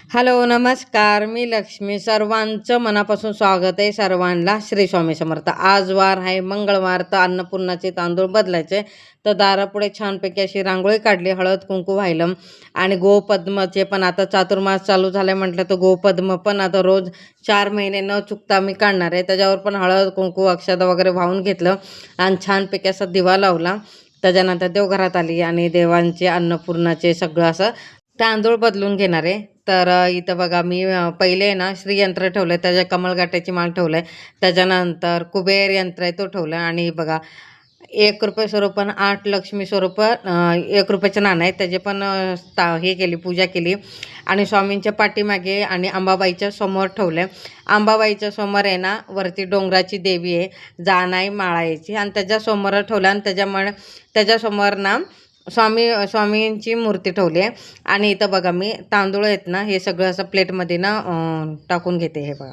Hello, नमस्कार. मी लक्ष्मी. सर्वांचं मनापासून स्वागत आहे. सर्वांना श्री स्वामी समर्थ. आज वार आहे मंगळवार, तर अन्नपूर्णाचे तांदूळ बदलायचे. तर दारापुढे छानपैकी अशी रांगोळी काढली, हळद कुंकू व्हायलं. आणि गोपद्मचे पण आता चातुर्मास चालू झाले म्हटलं, तर गोपद्म पण आता रोज 4 महिने न चुकता मी काढणार आहे. त्याच्यावर पण हळद कुंकू अक्षता वगैरे वाहून घेतलं आणि छानपैकी असा दिवा लावला. त्याच्यानंतर देवघरात आली आणि देवांचे अन्नपूर्णाचे सगळं असं तांदूळ बदलून घेणार आहे. तर इथं बघा मी पहिले आहे ना श्रीयंत्र ठेवलं आहे, त्याच्या कमळगाट्याची माळ ठेवलं आहे. त्याच्यानंतर कुबेर यंत्र आहे तो ठेवलं आहे. आणि बघा ₹1 स्वरूप आणि 8 लक्ष्मी स्वरूप ₹1 नाणं आहे, त्याचे पण हे केली, पूजा केली. आणि स्वामींच्या पाठीमागे आणि अंबाबाईच्या समोर ठेवलं आहे. अंबाबाईच्या समोर आहे ना वरती डोंगराची देवी आहे, जानाई माळायची, आणि त्याच्यासमोर ठेवलं. आणि त्याच्यासमोर ना स्वामींची मूर्ती ठेवली आहे. आणि इथं बघा मी तांदूळ आहेत ना हे सगळं असं प्लेटमध्ये ना टाकून घेते. हे बघा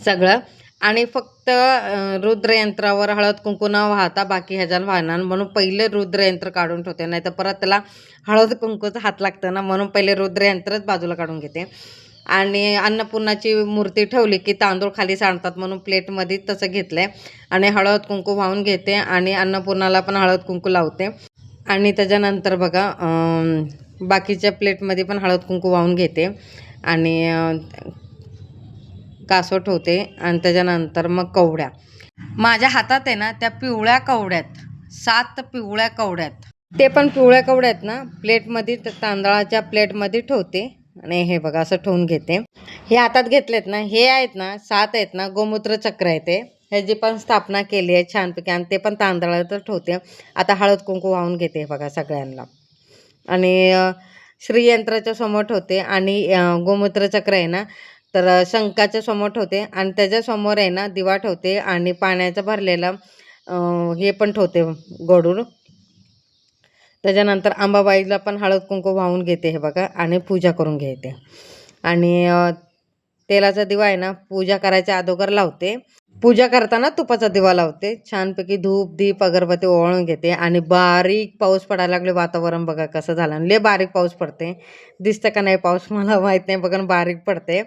सगळं. आणि फक्त रुद्रयंत्रावर हळद कुंकू न वाहता बाकी ह्याच्यानं वाहणार, म्हणून पहिले रुद्रयंत्र काढून ठेवते. नाही तर परत त्याला हळद कुंकूचं हात लागतं ना, म्हणून पहिले रुद्रयंत्रच बाजूला काढून घेते. आणि अन्नपूर्णाची मूर्ती ठेवली की तांदूळ खाली सांडतात, म्हणून प्लेटमध्ये तसं घेतलं आहे. आणि हळद कुंकू वाहून घेते आणि अन्नपूर्णाला पण हळद कुंकू लावते. आणि त्याच्यानंतर बघा बाकीच्या प्लेटमध्ये पण हळद कुंकू वाहून घेते. आणि कासव ठेवते. आणि त्याच्यानंतर मग कवड्या माझ्या हातात आहे ना, त्या पिवळ्या कवड्यात 7 पिवळ्या कवड्यात, ते पण पिवळ्या कवड्यात ना प्लेटमध्ये, तांदळाच्या प्लेटमध्ये ठेवते. आणि हे बघा असं ठेवून घेते. हे हातात घेतलेत ना, हे आहेत ना 7 आहेत ना गोमूत्र चक्र आहे ते, ह्याची पण स्थापना केली आहे छानपैकी. आणि ते पण तांदळातच ठेवते. आता हळद कुंकू वाहून घेते बघा सगळ्यांना. आणि श्रीयंत्राच्या समोर ठेवते. आणि गोमूत्र चक्र आहे ना, तर शंखाच्या समोर ठेवते. आणि त्याच्यासमोर आहे ना दिवा ठेवते. आणि पाण्याचं भरलेलं हे पण ठेवते गडूळ. त्याच्यानंतर अंबाबाईला पण हळद कुंकू वाहून घेते हे बघा. आणि पूजा करून घेते. आणि तेलाचा दिवा आहे ना पूजा करायच्या अगोदर लावते. पूजा करताना तुपाचा दिवा लावते. छानपैकी धूप दीप अगरबत्ती ओवाळून घेते. आणि बारीक पाऊस पडायला लागले. वातावरण बघा कसं झालं, आणि लय बारीक पाऊस पडते. दिसतं का नाही पाऊस मला माहीत नाही, बघा बारीक पडते.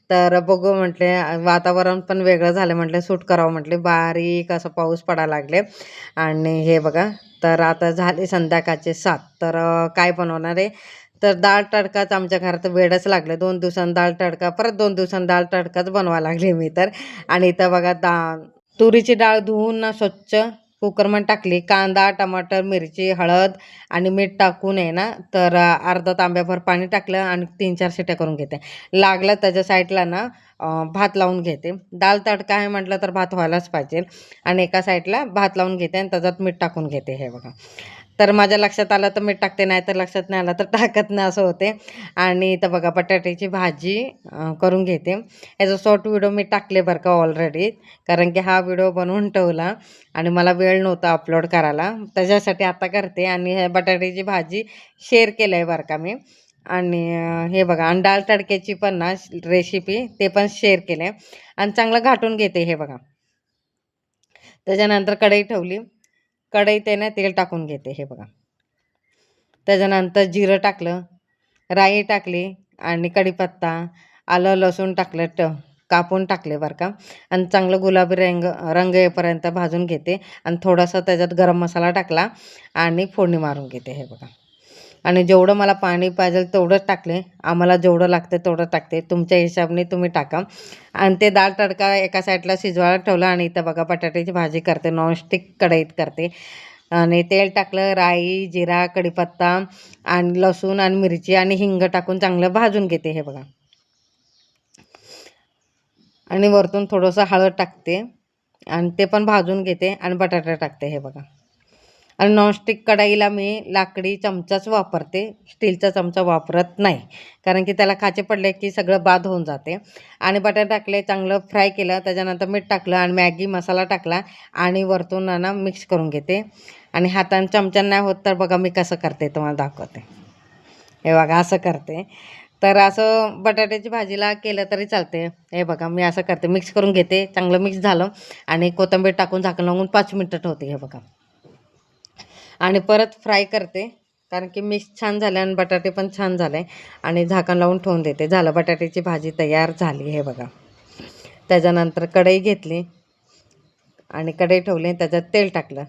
तर बघू म्हटले, वातावरण पण वेगळं झालं म्हटलं, सूट करावं म्हटले, बारीक असं पाऊस पडायला लागले. आणि हे बघा, तर आता झाले संध्याकाळचे 7. तर काय बनवणार आहे, तर डाळ तडकाच आमच्या घरात वेडच लागलं. 2 दिवसांनी डाळ तडका, परत 2 दिवसांनी डाळ तडकाच बनवायला लागली मी तर. आणि इथं बघा तुरीची डाळ धुवून ना स्वच्छ कुकरमध्ये टाकली. कांदा टमाटर मिरची हळद आणि मीठ टाकून आहे ना, तर अर्धा तांब्याभर पाणी टाकलं आणि 3-4 शिट्या करून घेते. लागलं त्याच्या साईडला ना भात लावून घेते. डाळ तडका आहे म्हटलं तर भात व्हायलाच पाहिजे. आणि एका साईडला भात लावून घेते आणि त्याच्यात मीठ टाकून घेते. हे बघा, तर माझ्या लक्षात आलं तर मीठ टाकते, नाही तर लक्षात नाही आलं तर टाकत नाही, असं होते. आणि इथं बघा बटाट्याची भाजी करून घेते. याचा शॉर्ट व्हिडिओ मी टाकले बरं का ऑलरेडी, कारण की हा व्हिडिओ बनवून ठेवला आणि मला वेळ नव्हता अपलोड करायला, त्याच्यासाठी आता करते. आणि हे बटाट्याची भाजी शेअर केलं आहे बरं का मी. आणि हे बघा, आणि डाळ तडक्याची पण ना रेसिपी ते पण शेअर केलं आहे. आणि चांगलं घाटून घेते. हे बघा, त्याच्यानंतर कढई ठेवली. कढईत आहे ना तेल टाकून घेते. हे बघा, त्याच्यानंतर जिरं टाकलं, राई टाकली आणि कढीपत्ता आलं लसूण टाकलं, कापून टाकले बरं का. आणि चांगलं गुलाबी रंग येईपर्यंत भाजून घेते. आणि थोडासा त्याच्यात गरम मसाला टाकला आणि फोडणी मारून घेते. हे बघा, आणि जेवढं मला पाणी पाहिजे तेवढंच टाकले. आम्हाला जेवढं लागतं तेवढं टाकते, तुमच्या हिशोबाने तुम्ही टाका. आणि ते डाळ तडका एका साईडला शिजवायला ठेवला. आणि इथं बघा बटाट्याची भाजी करते, नॉनस्टिक कढईत करते. आणि तेल टाकलं, राई जिरा कढीपत्ता आणि लसूण आणि मिरची आणि हिंग टाकून चांगलं भाजून घेते. हे बघा, आणि वरतून थोडंसं हळद टाकते आणि ते पण भाजून घेते. आणि बटाटा टाकते. हे बघा, आणि नॉनस्टिक कढईला मी लाकडी चमचाच वापरते, स्टीलचा चमचा वापरत नाही, कारण की त्याला काचे पडले की सगळं बाद होऊन जाते. आणि बटाटे टाकले, चांगलं फ्राय केलं. त्याच्यानंतर मीठ टाकलं आणि मॅगी मसाला टाकला आणि वरतून ना मिक्स करून घेते. आणि हाताने चमच्यानं नाही होत तर बघा मी कसं करते तुम्हाला दाखवते. हे बघा असं करते. तर असं बटाट्याची भाजीला केलं तरी चालते. हे बघा मी असं करते, मिक्स करून घेते. चांगलं मिक्स झालं आणि कोथिंबीर टाकून झाकण लावून 5 मिनटं ठेवते. हे बघा, आणि परत फ्राय करते. कारण की मिक्स छान झाले आणि बटाटे पण छान झाले. आणि झाकण लावून ठेवून देते. झालं, बटाट्याची भाजी तयार झाली. हे बघा. त्याच्यानंतर कढई घेतली आणि कढई ठेवली, त्याच्यात तेल टाकलं.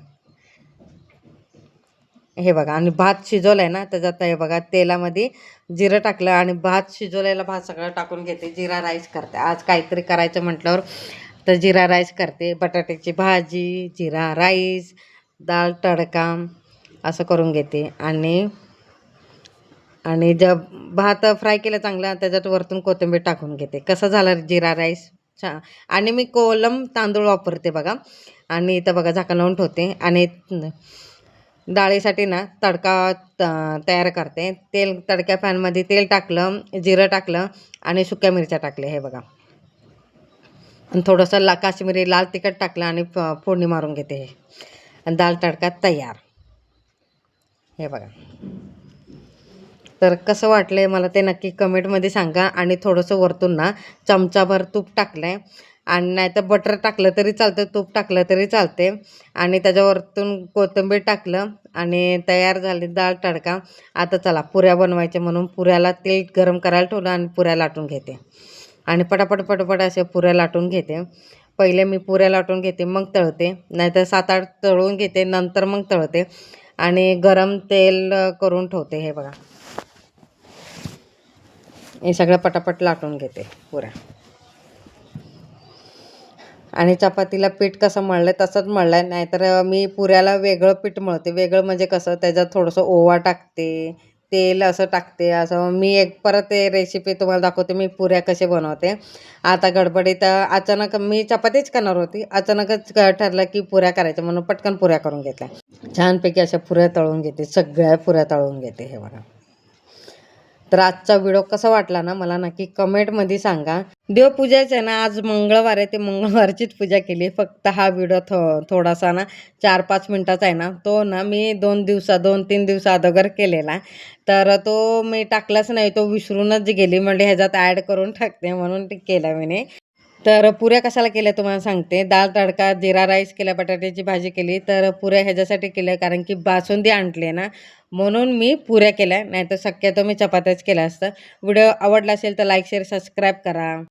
हे बघा, आणि भात शिजवलाय ना, त्याच्यात हे बघा तेलामध्ये जिरं टाकलं आणि भात शिजवलेला भात सगळं टाकून घेते. जिरा राईस करते आज, काहीतरी करायचं म्हटल्यावर तर जिरा राईस करते. बटाट्याची भाजी, जिरा राईस, डाळ तडका असं करून घेते. आणि आणि जब भात फ्राय केलं चांगला, त्याच्यात वरतून कोथिंबीर टाकून घेते. कसं झालं जिरा राईस छान. आणि मी कोलम तांदूळ वापरते बघा. आणि इथं बघा झाकण लावून ठेवते. आणि डाळीसाठी ना तडका तयार करते. तडक्या पॅनमध्ये तेल टाकलं, जिरं टाकलं आणि सुक्या मिरच्या टाकल्या. हे बघा. आणि थोडंसं काश्मीरी लाल तिखट टाकलं आणि फोडणी मारून घेते. हे आणि दाल तडका तयार. हे बघा. तर कसं वाटलं मला ते नक्की कमेंटमध्ये सांगा. आणि थोडंसं वरतून ना चमचाभर तूप टाकलं आहे. आणि नाहीतर बटर टाकलं तरी चालतं, तूप टाकलं तरी चालते. आणि त्याच्यावरतून कोथिंबीर टाकलं आणि तयार झाली डाळ तडका. आता चला पुऱ्या बनवायच्या, म्हणून पुऱ्याला तेल गरम करायला ठेवलं आणि पुऱ्या लाटून घेते. आणि पटापट असे पुऱ्या लाटून घेते. पहिले मी पुऱ्या लाटून घेते, मग तळते. नाहीतर 7-8 तळून घेते, नंतर मग तळते. आणि गरम तेल करून ठेवते. हे बघा. हे सगळं पटापट लाटून घेते पुऱ्या. आणि चपातीला पीठ कसं मळलं तसंच मळलं आहे. नाहीतर मी पुऱ्याला वेगळं पीठ मळते. वेगळं म्हणजे कसं, त्याच्यात थोडंसं ओवा टाकते, तेल असं टाकते. असं मी एक परत ते रेसिपी तुम्हाला दाखवते मी पुऱ्या कसे बनवते. आता गडबडीत अचानक मी चपातीच करणार होती. अचानकच ठरलं की पुऱ्या करायच्या, म्हणून पटकन पुऱ्या करून घेतल्या. छानपैकी अशा पुऱ्या तळून घेते. सगळ्या पुऱ्या तळून घेते. हे बघा. तर आजचा व्हिडिओ कसा वाटला ना मला नक्की कमेंटमध्ये सांगा. देवपूजाच आहे ना, आज मंगळवार आहे, ते मंगळवारचीच पूजा केली. फक्त हा व्हिडिओ थोडासा ना 4-5 मिनटाचा आहे ना, तो ना मी 2-3 दिवसा अगोदर केलेला. तर तो मी टाकलाच नाही, तो विसरूनच गेली. म्हणजे ह्याच्यात ॲड करून टाकते म्हणून ते केला मी. तर पुऱ्या कशाला केल्या तुम्हाला सांगते. डाळ तडका, जिरा राईस केला, बटाट्याची भाजी केली. तर पुऱ्या ह्याच्यासाठी केल्या कारण की बासुंदी आणली ना, म्हणून मी पुऱ्या केल्या. नाहीतर शक्यतो मी चपात्याच केल्या असतं. व्हिडिओ आवडला असेल तर लाईक, शेअर, सबस्क्राईब करा.